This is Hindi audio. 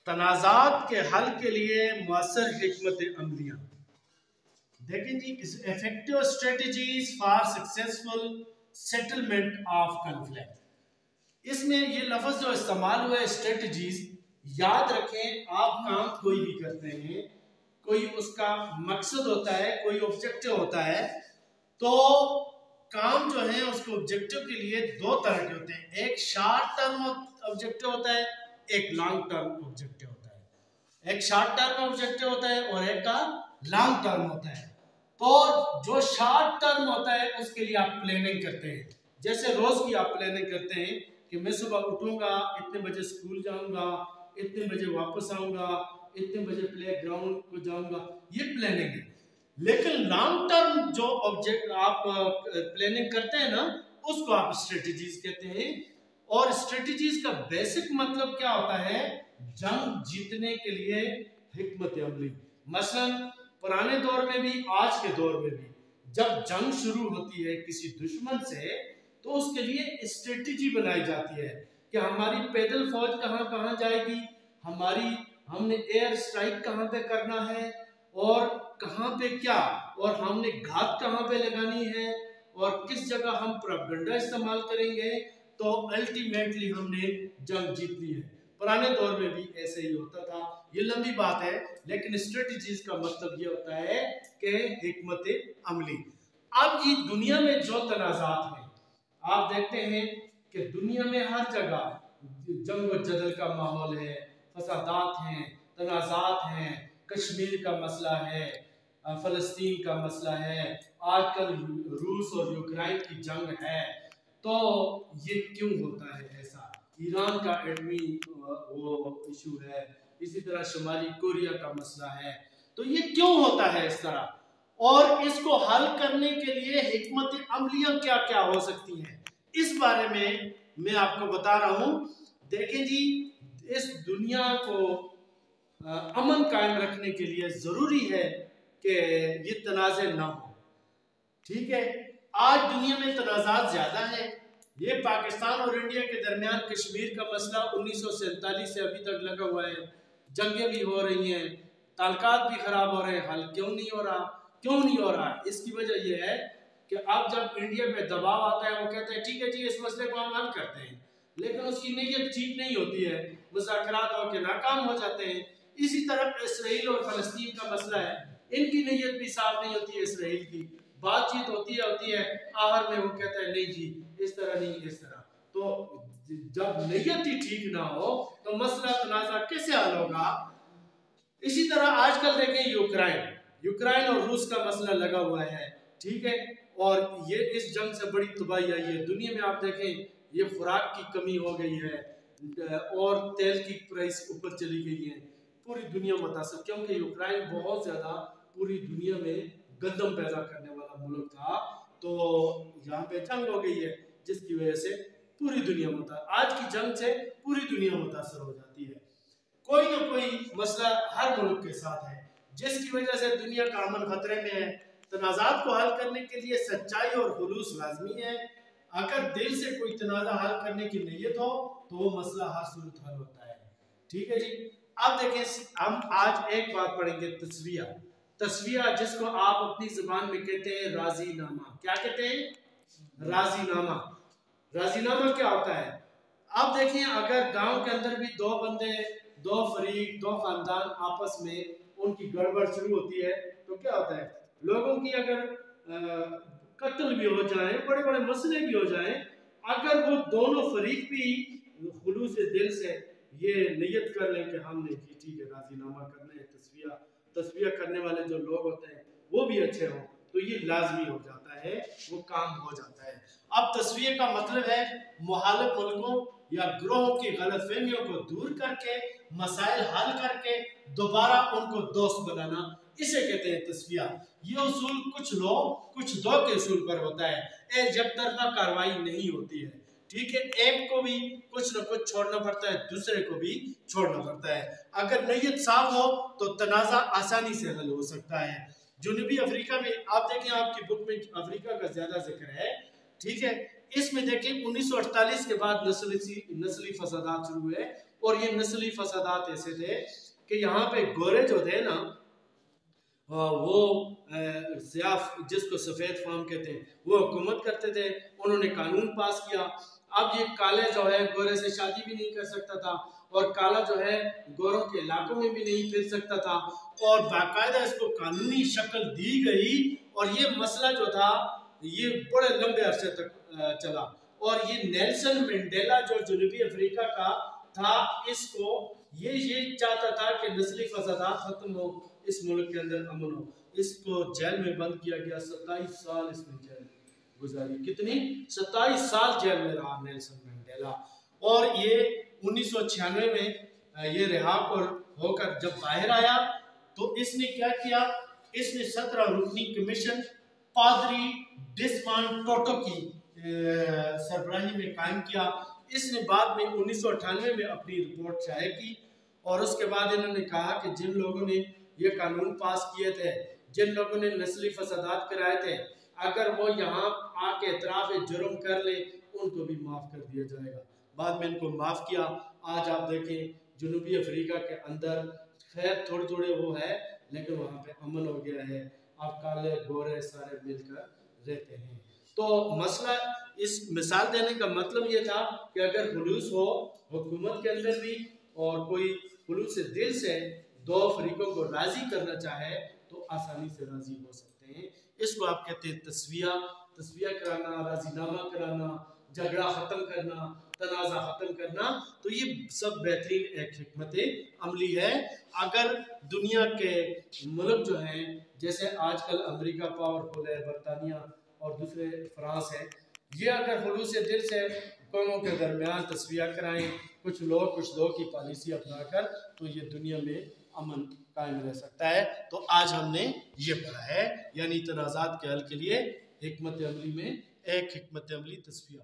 तनाज़ात के हल के लिए मुअस्सर हिकमत अमलियाँ। देखें जी, effective strategies for successful settlement of conflict. इसमें ये लफ्ज़ जो इस्तेमाल हुआ है स्ट्रेटजीज, याद रखें आप काम कोई भी करते हैं, कोई उसका मकसद होता है, कोई ऑब्जेक्टिव होता है, तो काम जो है उसके ऑब्जेक्टिव के लिए दो तरह के होते हैं। एक शॉर्ट टर्म ऑब्जेक्टिव होता है, एक लॉन्ग टर्म ऑब्जेक्टिव होता है। एक शॉर्ट टर्म ऑब्जेक्टिव होता है और एक का लॉन्ग टर्म होता है। तो जो शॉर्ट टर्म होता है उसके लिए आप प्लानिंग करते हैं, जैसे रोज की आप प्लानिंग करते हैं कि मैं सुबह उठूंगा, इतने बजे स्कूल जाऊंगा, इतने बजे वापस आऊंगा, इतने बजे प्ले ग्राउंड को जाऊंगा, ये प्लानिंग है। लेकिन लॉन्ग टर्म जो ऑब्जेक्ट आप प्लानिंग करते हैं ना, उसको आप स्ट्रेटजीज कहते हैं। और स्ट्रेटजीज का बेसिक मतलब क्या होता है? जंग जीतने के लिए हिकमत अमली। मसलन पुराने दौर में भी, आज के दौर में भी, जब जंग शुरू होती है किसी दुश्मन से, तो उसके लिए स्ट्रेटजी बनाई जाती है कि हमारी पैदल फौज कहां कहां जाएगी, हमने एयर स्ट्राइक कहां पे करना है, और कहां पे क्या, और हमने घात कहां पे लगानी है, और किस जगह हम प्रोपेगेंडा इस्तेमाल करेंगे, तो अल्टीमेटली हमने जंग जीतनी है। पुराने दौर में भी ऐसे ही होता था। ये लंबी बात है, लेकिन स्ट्रेटजीज का मतलब ये होता है कि हिकमत अमली। अब ये दुनिया में जो तनाज़ात हैं, आप देखते हैं कि दुनिया में हर जगह जंग व जदल का माहौल है, फसादात हैं, तनाज़ात हैं, कश्मीर का मसला है, फलस्तीन का मसला है, आजकल रूस और यूक्रेन की जंग है। तो ये क्यों होता है ऐसा? ईरान का एटमी वो इशू है, इसी तरह शुमाली कोरिया का मसला है। तो ये क्यों होता है इस तरह, और इसको हल करने के लिए हिकमत अमलियां क्या क्या हो सकती हैं, इस बारे में मैं आपको बता रहा हूं। देखें जी, इस दुनिया को अमन कायम रखने के लिए जरूरी है कि ये तनाज़े ना हो। ठीक है, आज दुनिया में तनाज़ात ज्यादा है। ये पाकिस्तान और इंडिया के दरमियान कश्मीर का मसला 1947 से अभी तक लगा हुआ है। जंगें भी हो रही हैं, ताल्लुकात भी खराब हो रहे हैं। हल क्यों नहीं हो रहा? क्यों नहीं हो रहा? इसकी वजह यह है कि अब जब इंडिया पे दबाव आता है, वो कहते हैं ठीक है जी, इस मसले को हम हल करते हैं, लेकिन उसकी नीयत ठीक नहीं होती है, मुज़ाकरात होकर नाकाम हो जाते हैं। इसी तरह इसराइल और फलस्तीन का मसला है, इनकी नीयत भी साफ नहीं होती है। इसराइल की बातचीत होती है, आखिर में वो कहता है नहीं जी, इस तरह नहीं, इस तरह। तो जब नीयत ही ठीक ना हो तो मसला तनाज़ा कैसे हल होगा? इसी तरह आजकल देखें यूक्रेन और रूस का मसला लगा हुआ है, ठीक है, और ये इस जंग से बड़ी तबाही आई है दुनिया में। आप देखें, ये खुराक की कमी हो गई है, और तेल की प्राइस ऊपर चली गई है, पूरी दुनिया मुतासर, क्योंकि यूक्रेन बहुत ज्यादा पूरी दुनिया में गंदम पैदा करने वाला मुल्क था। तो यहाँ पे जंग हो गई है, जिसकी वजह से पूरी दुनिया आज की जंग से पूरी दुनिया मुतासर हो जाती है। कोई ना कोई मसला हर मुल्क के साथ है, जिसकी वजह से दुनिया का अमन खतरे में है। तनाज़ात को हल करने के लिए सच्चाई और खुलूस लाजमी है। अगर दिल से कोई तनाज़ा हल करने की नीयत हो तो वो मसला हर सूरत हल होता है। ठीक है जी। अब देखें, हम आज एक बात पढ़ेंगे, तस्वीया, जिसको आप अपनी जुबान में कहते हैं राजीनामा। क्या कहते हैं? राजीनामा। राजीनामा क्या होता है? अब देखें, अगर गांव के अंदर भी दो बंदे, दो फरीक, दो खानदान आपस में उनकी गड़बड़ शुरू होती है, तो क्या होता है? लोगों की अगर कत्ल भी हो जाए, बड़े बड़े मसले भी हो जाए, अगर वो दोनों फरीक भी खुलूस दिल से ये नियत कर लें कि हमने जी ठीक है राजीनामा करना है, तस्वीर करने वाले जो लोग होते हैं वो भी अच्छे हों, तो ये लाजमी हो जाता है, वो काम हो जाता है। अब तस्वीर का मतलब है मुखालिफ मुल्कों या ग्रोहों की गलतफहमियों को दूर करके, मसाइल हल करके दोबारा उनको दोस्त बनाना, इसे कहते हैं तस्वीर। ये उसूल कुछ दो के उसूल पर होता है, एक तरफा कार्रवाई नहीं होती है। ठीक है, एक को भी कुछ न कुछ छोड़ना पड़ता है, दूसरे को भी छोड़ना पड़ता है। अगर नीयत साफ हो तो तनाज़ा आसानी से हल हो सकता है। जनूबी अफ्रीका में आप देखें, आपकी बुक में अफ्रीका का ज्यादा जिक्र है, ठीक है, इसमें देखें 1948 के बाद नस्ली फसादात शुरू हुए, और ये नस्ली फसादात ऐसे थे कि यहाँ पे गोरे जो थे ना, वो जिसको सफ़ेद फार्म कहते हैं, वो हुकूमत करते थे। उन्होंने कानून पास किया। अब ये काले जो है गोरे से शादी भी नहीं कर सकता था, और काला जो है गोरों के इलाकों में भी नहीं फिर सकता था, और बाकायदा इसको कानूनी शक्ल दी गई। और ये मसला जो था ये बड़े लंबे अरसे तक चला, और ये नेल्सन मंडेला जो जनूबी अफ्रीका का था, इसको ये चाहता था कि नस्ली फसादात खत्म हो, इस मुल्क के अंदर अमन हो। इसको जेल में बंद किया गया, 27 साल इसने जेल गुजारी। कितनी? 27 साल जेल में रहा नेल्सन मंडेला। और ये 1996 में ये रिहा होकर जब बाहर आया तो इसने क्या किया, इसने 17 रुकनी कमीशन पादरी डिसमान टोटो की सरबराही में कायम किया। इसने बाद में 1998 में अपनी रिपोर्ट शाये की, और उसके बाद इन्होंने कहा कि जिन लोगों ने ये कानून पास किए थे, जिन लोगों ने नस्ली फसादात कराए थे, अगर वो यहाँ आके एतराफ़ जुर्म कर ले, उनको भी माफ़ कर दिया जाएगा। बाद में इनको माफ़ किया। आज आप देखें जनूबी अफ्रीका के अंदर खैर थोड़े थोड़े वो है, लेकिन वहाँ पे अमन हो गया है। आप काले गोरे सारे मिलकर रहते हैं। तो मसला, इस मिसाल देने का मतलब ये था कि अगर खुलूस हो हुकूमत के अंदर भी, और कोई खुलूस से दिल से दो फरीकों को राजी करना चाहे तो आसानी से राजी हो सकते हैं। इसको आप कहते हैं तस्विया कराना, राजीनामा कराना, झगड़ा ख़त्म करना, तनाज़ा ख़त्म करना। तो ये सब बेहतरीन एक हिकमत अमली है। अगर दुनिया के मुल्क जो हैं, जैसे आजकल अमेरिका पावरफुल है, बरतानिया और दूसरे फ्रांस है, ये अगर खुलूस से दिल से कौमों के दरमियान तस्विया कराएं, कुछ लोग की पॉलिसी अपनाकर, तो ये दुनिया में अमन कायम रह सकता है। तो आज हमने ये पढ़ा है, यानी तनाज़ात के हल के लिए हिकमत अमली में एक हिकमत अमली तस्वीर।